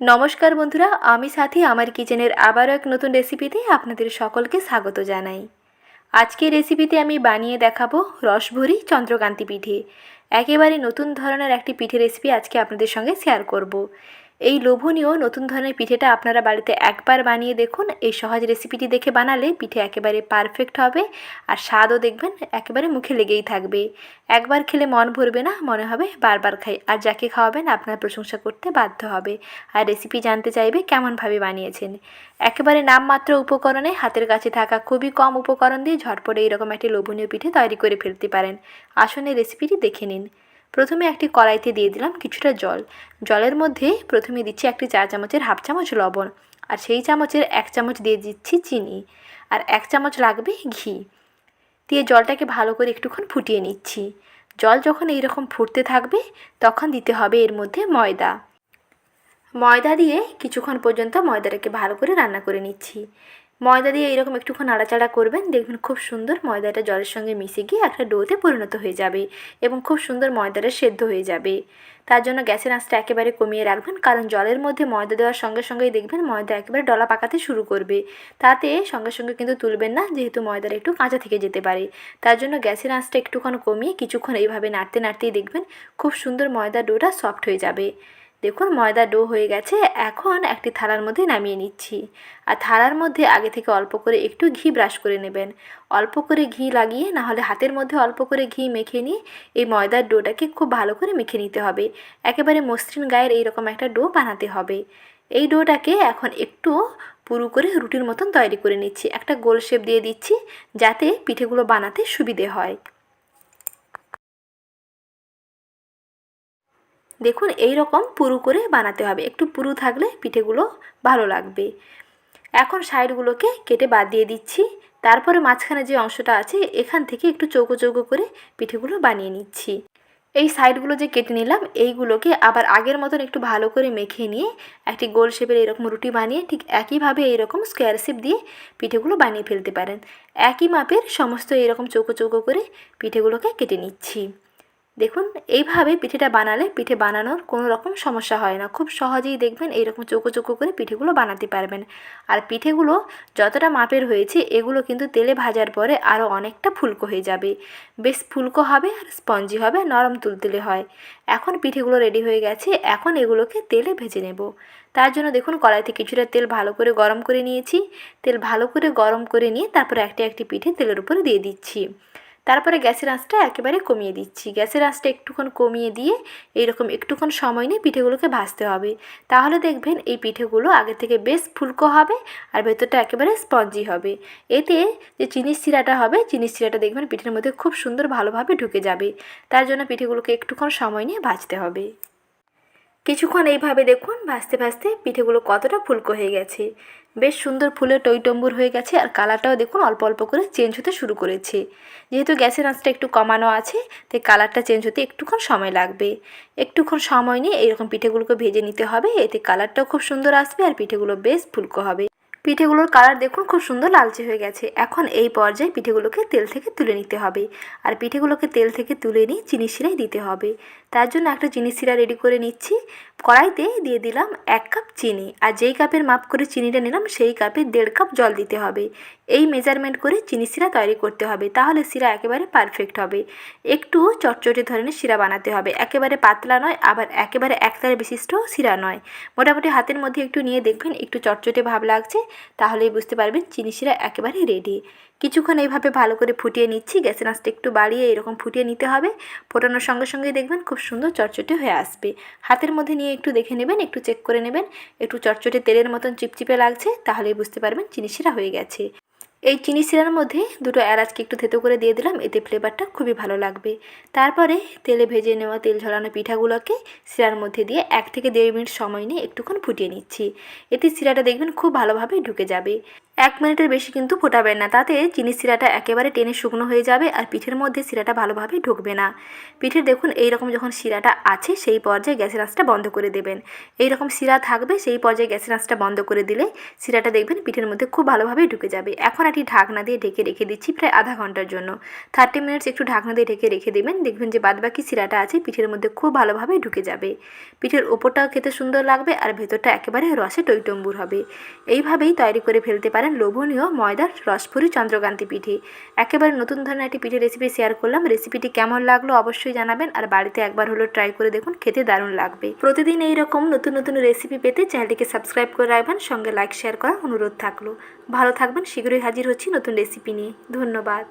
নমস্কার বন্ধুরা, আমি সাথী আমার কিচেনের আবারও এক নতুন রেসিপিতে আপনাদের সকলকে স্বাগত জানাই। আজকের রেসিপিতে আমি বানিয়ে দেখাবো রসভরি চন্দ্রকান্তি পিঠে। একেবারে নতুন ধরনের একটি পিঠে রেসিপি আজকে আপনাদের সঙ্গে শেয়ার করব। এই লোভনীয় নতুন ধরনের পিঠেটা আপনারা বাড়িতে একবার বানিয়ে দেখুন। এই সহজ রেসিপিটি দেখে বানালে পিঠে একেবারে পারফেক্ট হবে, আর স্বাদও দেখবেন একেবারে মুখে লেগেই থাকবে। একবার খেলে মন ভরবে না, মনে হবে বারবার খাই, আর যাকে খাওয়াবেন আপনার প্রশংসা করতে বাধ্য হবে, আর রেসিপি জানতে চাইবে কেমনভাবে বানিয়েছেন। একেবারে নামমাত্র উপকরণে, হাতের কাছে থাকা খুবই কম উপকরণ দিয়ে ঝটপটে এইরকম একটি লোভনীয় পিঠে তৈরি করে ফেলতে পারেন। আসুন এই রেসিপিটি দেখে নিন। প্রথমে একটি কড়াইতে দিয়ে দিলাম কিছুটা জল। জলের মধ্যে প্রথমে দিচ্ছি একটি চা চামচের হাফ চামচ লবণ, আর সেই চামচের 1 চামচ দিয়ে দিচ্ছি চিনি, আর 1 চামচ লাগবে ঘি। দিয়ে জলটাকে ভালো করে একটুক্ষণ ফুটিয়ে নিচ্ছি। জল যখন এইরকম ফুটতে থাকবে তখন দিতে হবে এর মধ্যে ময়দা। ময়দা দিয়ে কিছুক্ষণ পর্যন্ত ময়দাটাকে ভালো করে রান্না করে নিচ্ছি। ময়দা দিয়ে এরকম একটুক্ষণ নাড়াচাড়া করবেন, দেখবেন খুব সুন্দর ময়দাটা জলের সঙ্গে মিশে গিয়ে একটা ডোতে পরিণত হয়ে যাবে এবং খুব সুন্দর ময়দাটা সেদ্ধ হয়ে যাবে। তার জন্য গ্যাসের আঁচটা একেবারে কমিয়ে রাখবেন, কারণ জলের মধ্যে ময়দা দেওয়ার সঙ্গে সঙ্গেই দেখবেন ময়দা একেবারে ডলা পাকাতে শুরু করবে। তাতে সঙ্গে সঙ্গে কিন্তু তুলবেন না, যেহেতু ময়দাটা একটু কাঁচা থেকে যেতে পারে। তার জন্য গ্যাসের আঁচটা একটুক্ষণ কমিয়ে কিছুক্ষণ এইভাবে নাড়তে নাড়তেই দেখবেন খুব সুন্দর ময়দা ডোটা সফট হয়ে যাবে। দেখুন ময়দা ডো হয়ে গেছে। এখন একটি থালার মধ্যে নামিয়ে নিচ্ছি, আর থালার মধ্যে আগে থেকে অল্প করে একটু ঘি ব্রাশ করে নেবেন। অল্প করে ঘি লাগিয়ে, না হলে হাতের মধ্যে অল্প করে ঘি মেখে নিয়ে এই ময়দার ডোটাকে খুব ভালো করে মেখে নিতে হবে। একেবারে মসৃণ গায়ের এইরকম একটা ডো বানাতে হবে। এই ডোটাকে এখন একটু পুরু করে রুটির মতন তৈরি করে নিচ্ছি। একটা গোল শেপ দিয়ে দিচ্ছি যাতে পিঠেগুলো বানাতে সুবিধে হয়। দেখুন এই রকম পুরু করে বানাতে হবে, একটু পুরু থাকলে পিঠেগুলো ভালো লাগবে। এখন সাইডগুলোকে কেটে বাদ দিয়ে দিচ্ছি। তারপরে মাঝখানে যে অংশটা আছে এখান থেকে একটু চৌকো চৌকো করে পিঠেগুলো বানিয়ে নিচ্ছি। এই সাইডগুলো যে কেটে নিলাম এইগুলোকে আবার আগের মতন একটু ভালো করে মেখে নিয়ে একটি গোল শেপের এরকম রুটি বানিয়ে ঠিক একইভাবে এইরকম স্কোয়ার শেপ দিয়ে পিঠেগুলো বানিয়ে ফেলতে পারেন। একই মাপের সমস্ত এরকম চৌকো চৌকো করে পিঠেগুলোকে কেটে নিচ্ছি। দেখুন এইভাবে পিঠেটা বানালে পিঠে বানানোর কোনো রকম সমস্যা হয় না। খুব সহজেই দেখবেন এইরকম চৌকো চৌকো করে পিঠেগুলো বানাতে পারবেন। আর পিঠেগুলো যতটা মাপের হয়েছে এগুলো কিন্তু তেলে ভাজার পরে আরও অনেকটা ফুলকো হয়ে যাবে। বেশ ফুলকো হবে আর স্পঞ্জি হবে, নরম তুলতুলে হয়। এখন পিঠেগুলো রেডি হয়ে গেছে। এখন এগুলোকে তেলে ভেজে নেব। তার জন্য দেখুন কড়াইতে কিছুটা তেল ভালো করে গরম করে নিয়েছি। তেল ভালো করে গরম করে নিয়ে তারপরে একটি একটি পিঠে তেলের উপরে দিয়ে দিচ্ছি। তারপরে গ্যাসের আঁচটা একেবারে কমিয়ে দিচ্ছি। গ্যাসের আঁচটা একটুক্ষণ কমিয়ে দিয়ে এইরকম একটুক্ষণ সময় নিয়ে পিঠেগুলোকে ভাজতে হবে। তাহলে দেখবেন এই পিঠেগুলো আগে থেকে বেশ ফুলকো হবে আর ভেতরটা একেবারে স্পঞ্জি হবে। এতে যে চিনির শিরাটা হবে, চিনির শিরাটা দেখবেন পিঠের মধ্যে খুব সুন্দর ভালোভাবে ঢুকে যাবে। তার জন্য পিঠেগুলোকে একটুক্ষণ সময় নিয়ে ভাজতে হবে। কিছুক্ষণ এইভাবে দেখুন ভাজতে ভাজতে পিঠেগুলো কতটা ফুলকো হয়ে গেছে। বেশ সুন্দর ফুলে টইটম্বুর হয়ে গেছে, আর কালারটাও দেখুন অল্প অল্প করে চেঞ্জ হতে শুরু করেছে। যেহেতু গ্যাসের আঁচটা একটু কমানো আছে তাই কালারটা চেঞ্জ হতে একটুক্ষণ সময় লাগবে। একটুক্ষণ সময় নিয়ে এরকম পিঠেগুলোকে ভেজে নিতে হবে, এতে কালারটাও খুব সুন্দর আসবে আর পিঠেগুলো বেশ ফুলকো হবে। পিঠেগুলোর কালার দেখুন খুব সুন্দর লালচে হয়ে গেছে। এখন এই পর্যায়ে পিঠেগুলোকে তেল থেকে তুলে নিতে হবে, আর পিঠেগুলোকে তেল থেকে তুলে নিয়ে চিনির শিরায় দিতে হবে। তার জন্য একটা চিনির শিরা রেডি করে নিচ্ছি। কড়াইতে দিয়ে দিলাম 1 কাপ চিনি, আর যেই কাপের মাপ করে চিনিটা নিলাম সেই কাপে 1.5 কাপ জল দিতে হবে। এই মেজারমেন্ট করে চিনি শিরা তৈরি করতে হবে, তাহলে শিরা একেবারে পারফেক্ট হবে। একটু চটচটে ধরনের শিরা বানাতে হবে, একেবারে পাতলা নয়, আবার একেবারে একতারে বিশিষ্ট শিরা নয়। মোটামুটি হাতের মধ্যে একটু নিয়ে দেখবেন একটু চটচটে ভাব লাগছে, তাহলেই বুঝতে পারবেন চিনি শিরা একেবারে রেডি। কিছুক্ষণ এইভাবে ভালো করে ফুটিয়ে নিচ্ছি। গ্যাসের আঁচটা একটু বাড়িয়ে এরকম ফুটিয়ে নিতে হবে। ফোটানোর সঙ্গে সঙ্গেই দেখবেন খুব সুন্দর চটচটে হয়ে আসবে। হাতের মধ্যে নিয়ে একটু দেখে নেবেন, একটু চেক করে নেবেন, একটু চটচটে তেলের মতন চিপচিপে লাগছে, তাহলেই বুঝতে পারবেন চিনি শিরা হয়ে গেছে। এই চিনি শিরার মধ্যে 2টো এলাচকে একটু থেতো করে দিয়ে দিলাম, এতে ফ্লেভারটা খুবই ভালো লাগবে। তারপরে তেলে ভেজে নেওয়া তেল ঝরানো পিঠাগুলোকে শিরার মধ্যে দিয়ে 1 থেকে 1.5 মিনিট সময় নিয়ে একটুক্ষণ ফুটিয়ে নিচ্ছি। এতে শিরাটা দেখবেন খুব ভালোভাবে ঢুকে যাবে। 1 মিনিটের বেশি কিন্তু ফোটাবেন না, তাতে চিনির শিরাটা একেবারে টেনে শুকনো হয়ে যাবে আর পিঠের মধ্যে শিরাটা ভালোভাবে ঢুকবে না। পিঠের দেখুন এইরকম যখন শিরাটা আছে সেই পর্যায়ে গ্যাসের আঁচটা বন্ধ করে দেবেন। এইরকম শিরা থাকবে, সেই পর্যায়ে গ্যাসের আঁচটা বন্ধ করে দিলে শিরাটা দেখবেন পিঠের মধ্যে খুব ভালোভাবে ঢুকে যাবে। এখন এটি ঢাকনা দিয়ে ঢেকে রেখে দিচ্ছি প্রায় আধা ঘন্টার জন্য। 30 মিনিটস একটু ঢাকনা দিয়ে ঢেকে রেখে দেবেন, দেখবেন যে বাদবাকি শিরাটা আছে পিঠের মধ্যে খুব ভালোভাবে ঢুকে যাবে। পিঠের ওপরটাও খেতে সুন্দর লাগবে আর ভেতরটা একেবারে রসে টইটম্বুর হবে। এইভাবেই তৈরি করে ফেলতে পারেন লোভনীয় ময়দার রসভরি চন্দ্রকান্তি পিঠে। একেবারে নতুন ধরনের একটি পিঠে রেসিপি শেয়ার করলাম। রেসিপিটি কেমন লাগলো অবশ্যই জানাবেন আর বাড়িতে একবার হলো ট্রাই করে দেখুন, খেতে দারুণ লাগবে। প্রতিদিন এইরকম নতুন নতুন রেসিপি পেতে চ্যানেলটিকে সাবস্ক্রাইব করে রাখবেন, সঙ্গে লাইক শেয়ার করার অনুরোধ থাকলো। ভালো থাকবেন, শীঘ্রই হাজির হচ্ছি নতুন রেসিপি নিয়ে। ধন্যবাদ।